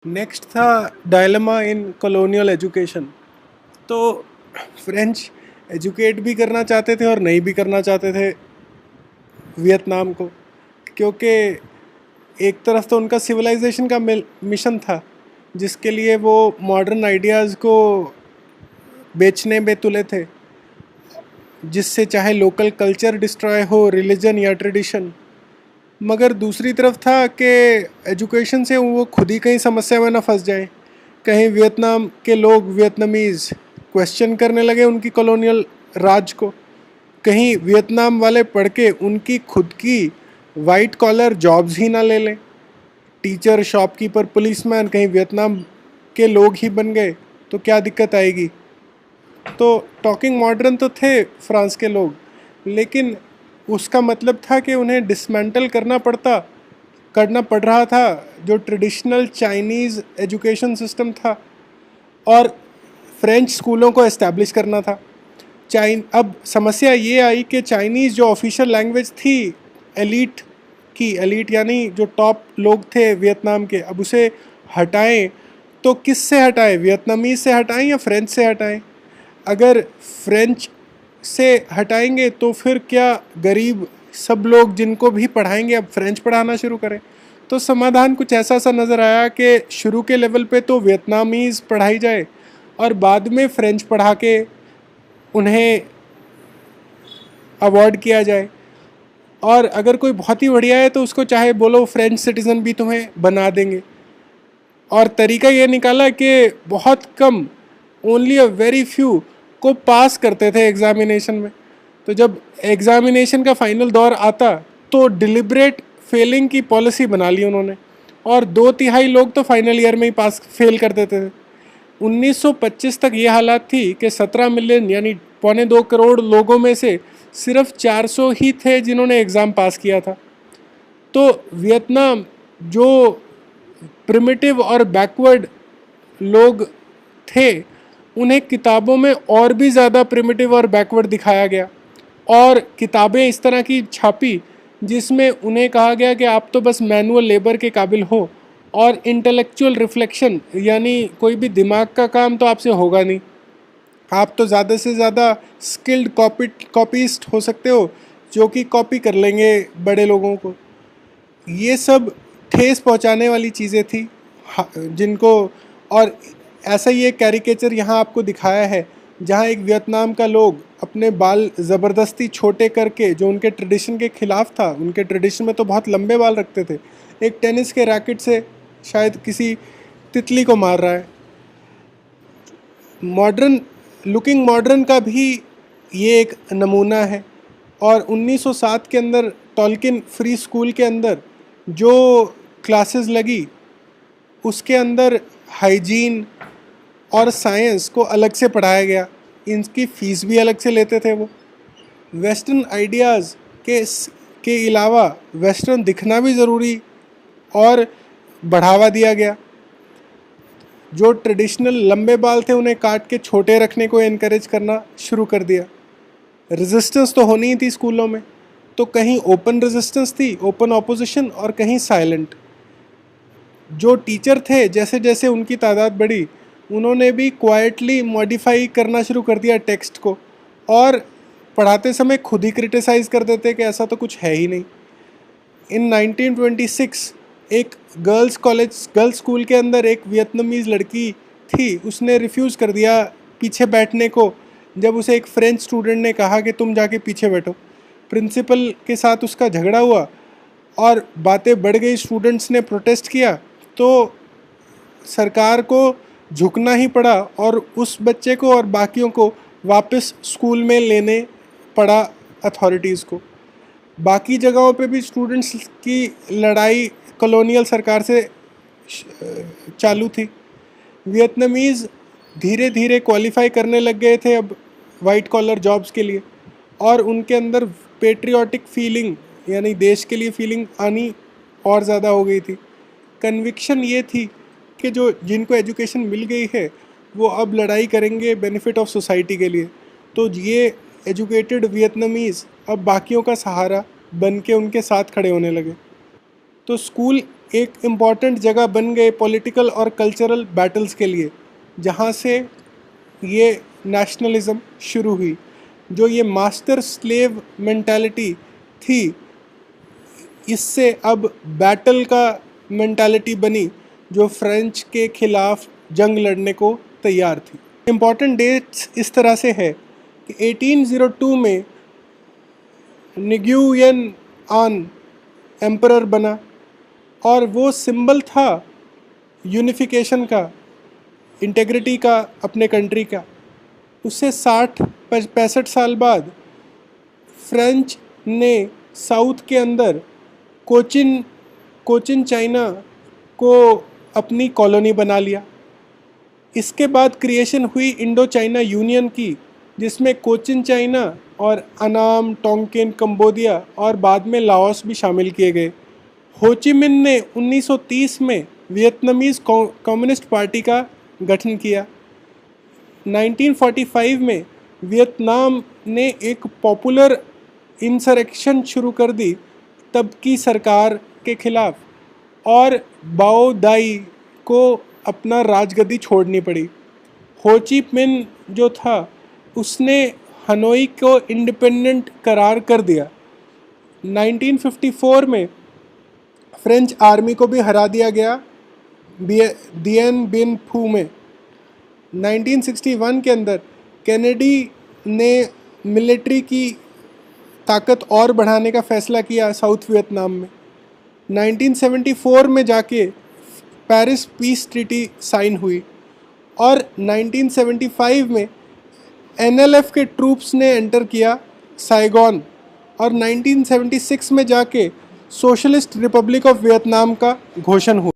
Next था dilemma इन colonial education. तो French educate भी करना चाहते थे और नहीं भी करना चाहते थे वियतनाम को, क्योंकि एक तरफ तो उनका सिविलाइजेशन का मिशन था जिसके लिए वो मॉडर्न आइडियाज़ को बेचने में तुले थे, जिससे चाहे लोकल कल्चर डिस्ट्रॉय हो, रिलीजन या ट्रेडिशन। मगर दूसरी तरफ था कि एजुकेशन से वो खुद ही कहीं समस्या में ना फंस जाए। कहीं वियतनाम के लोग वियतनामीज़ क्वेश्चन करने लगे उनकी कॉलोनियल राज को, कहीं वियतनाम वाले पढ़ के उनकी खुद की वाइट कॉलर जॉब्स ही ना ले लें। टीचर, शॉपकीपर, पुलिसमैन कहीं वियतनाम के लोग ही बन गए तो क्या दिक्कत आएगी। तो टॉकिंग मॉडर्न तो थे फ्रांस के लोग, लेकिन उसका मतलब था कि उन्हें डिसमेंटल करना पड़ रहा था जो ट्रेडिशनल चाइनीज़ एजुकेशन सिस्टम था, और फ्रेंच स्कूलों को इस्टेब्लिश करना था। अब समस्या ये आई कि चाइनीज़ जो ऑफिशियल लैंग्वेज थी एलीट यानी जो टॉप लोग थे वियतनाम के, अब उसे हटाएं तो किस से हटाएं? वियतनामीज़ से हटाएं या फ्रेंच से हटाएं? अगर फ्रेंच से हटाएंगे तो फिर क्या गरीब सब लोग जिनको भी पढ़ाएंगे अब फ्रेंच पढ़ाना शुरू करें? तो समाधान कुछ ऐसा सा नज़र आया कि शुरू के लेवल पे तो वियतनामीज़ पढ़ाई जाए और बाद में फ्रेंच पढ़ा के उन्हें अवॉर्ड किया जाए। और अगर कोई बहुत ही बढ़िया है तो उसको चाहे बोलो फ्रेंच सिटीज़न भी तुम्हें बना देंगे। और तरीका ये निकाला कि बहुत कम, ओनली अ वेरी फ्यू को पास करते थे एग्ज़ामिनेशन में। तो जब एग्ज़ामिनेशन का फाइनल दौर आता तो डिलिब्रेट फेलिंग की पॉलिसी बना ली उन्होंने, और 2/3 लोग तो फाइनल ईयर में ही पास फेल कर देते थे। 1925 तक ये हालात थी कि 17 मिलियन यानी 2.25 करोड़ लोगों में से सिर्फ 400 ही थे जिन्होंने एग्ज़ाम पास किया था। तो वियतनाम जो प्रिमिटिव और बैकवर्ड लोग थे, उन्हें किताबों में और भी ज़्यादा प्रिमिटिव और बैकवर्ड दिखाया गया, और किताबें इस तरह की छापी जिसमें उन्हें कहा गया कि आप तो बस मैनुअल लेबर के काबिल हो, और इंटेलेक्चुअल रिफ्लेक्शन यानी कोई भी दिमाग का काम तो आपसे होगा नहीं। आप तो ज़्यादा से ज़्यादा स्किल्ड कॉपीस्ट हो सकते हो जो कि कॉपी कर लेंगे बड़े लोगों को। ये सब ठेस पहुंचाने वाली चीज़ें थी जिनको, और ऐसा ही एक कैरिकेचर यहाँ आपको दिखाया है जहाँ एक वियतनाम का लोग अपने बाल ज़बरदस्ती छोटे करके, जो उनके ट्रेडिशन के ख़िलाफ़ था, उनके ट्रेडिशन में तो बहुत लंबे बाल रखते थे, एक टेनिस के रैकेट से शायद किसी तितली को मार रहा है। मॉडर्न का भी ये एक नमूना है। और 1907 के अंदर टॉल्किन फ्री स्कूल के अंदर जो क्लासेस लगी उसके अंदर हाइजीन और साइंस को अलग से पढ़ाया गया। इनकी फ़ीस भी अलग से लेते थे वो। वेस्टर्न आइडियाज़ के अलावा वेस्टर्न दिखना भी ज़रूरी और बढ़ावा दिया गया। जो ट्रेडिशनल लंबे बाल थे उन्हें काट के छोटे रखने को एनकरेज करना शुरू कर दिया। रेजिस्टेंस तो होनी ही थी स्कूलों में, तो कहीं ओपन रेजिस्टेंस थी, ओपन ऑपोजिशन, और कहीं साइलेंट। जो टीचर थे जैसे जैसे उनकी तादाद बढ़ी, उन्होंने भी क्वाइटली मॉडिफाई करना शुरू कर दिया टेक्स्ट को, और पढ़ाते समय खुद ही क्रिटिसाइज़ कर देते कि ऐसा तो कुछ है ही नहीं। इन 1926 एक गर्ल्स स्कूल के अंदर एक वियतनामीज़ लड़की थी, उसने रिफ्यूज़ कर दिया पीछे बैठने को जब उसे एक फ्रेंच स्टूडेंट ने कहा कि तुम जाके पीछे बैठो। प्रिंसिपल के साथ उसका झगड़ा हुआ और बातें बढ़ गई, स्टूडेंट्स ने प्रोटेस्ट किया, तो सरकार को झुकना ही पड़ा और उस बच्चे को और बाकियों को वापस स्कूल में लेने पड़ा अथॉरिटीज़ को। बाकी जगहों पे भी स्टूडेंट्स की लड़ाई कॉलोनियल सरकार से चालू थी। वियतनामीज़ धीरे धीरे क्वालिफाई करने लग गए थे अब वाइट कॉलर जॉब्स के लिए, और उनके अंदर पेट्रियाटिक फीलिंग यानी देश के लिए फीलिंग आनी और ज़्यादा हो गई थी। कन्विक्शन ये थी कि जो जिनको एजुकेशन मिल गई है वो अब लड़ाई करेंगे बेनिफिट ऑफ सोसाइटी के लिए। तो ये एजुकेटेड वियतनामीज़ अब बाकियों का सहारा बन के उनके साथ खड़े होने लगे। तो स्कूल एक इम्पॉर्टेंट जगह बन गए पॉलिटिकल और कल्चरल बैटल्स के लिए, जहाँ से ये नेशनलिज्म शुरू हुई। जो ये मास्टर स्लेव मेंटालिटी थी, इससे अब बैटल का मेंटालिटी बनी, जो फ्रेंच के खिलाफ जंग लड़ने को तैयार थी। इम्पॉर्टेंट डेट्स इस तरह से है कि 1802 में निग्युयेन आन एम्परर बना, और वो सिंबल था यूनिफिकेशन का, इंटेग्रिटी का अपने कंट्री का। उससे 60-65 साल बाद फ्रेंच ने साउथ के अंदर कोचिन चाइना को अपनी कॉलोनी बना लिया। इसके बाद क्रिएशन हुई इंडो चाइना यूनियन की, जिसमें कोचिन चाइना और अनाम, टोंगकिन, कंबोडिया और बाद में लाओस भी शामिल किए गए। हो ची मिन्ह ने 1930 में वियतनामीज़ कम्युनिस्ट पार्टी का गठन किया। 1945 में वियतनाम ने एक पॉपुलर इंसरेक्शन शुरू कर दी तब की सरकार के खिलाफ, और बाओ दाई को अपना राजगद्दी छोड़नी पड़ी। हो ची मिन्ह जो था, उसने हनोई को इंडिपेंडेंट करार कर दिया। 1954 में फ्रेंच आर्मी को भी हरा दिया गया दिएन बिन फू में। 1961 के अंदर कैनेडी ने मिलिट्री की ताकत और बढ़ाने का फैसला किया साउथ वियतनाम में। 1974 में जाके पेरिस पीस ट्रीटी साइन हुई, और 1975 में एनएलएफ के ट्रूप्स ने एंटर किया साइगॉन, और 1976 में जाके सोशलिस्ट रिपब्लिक ऑफ वियतनाम का घोषण हुआ।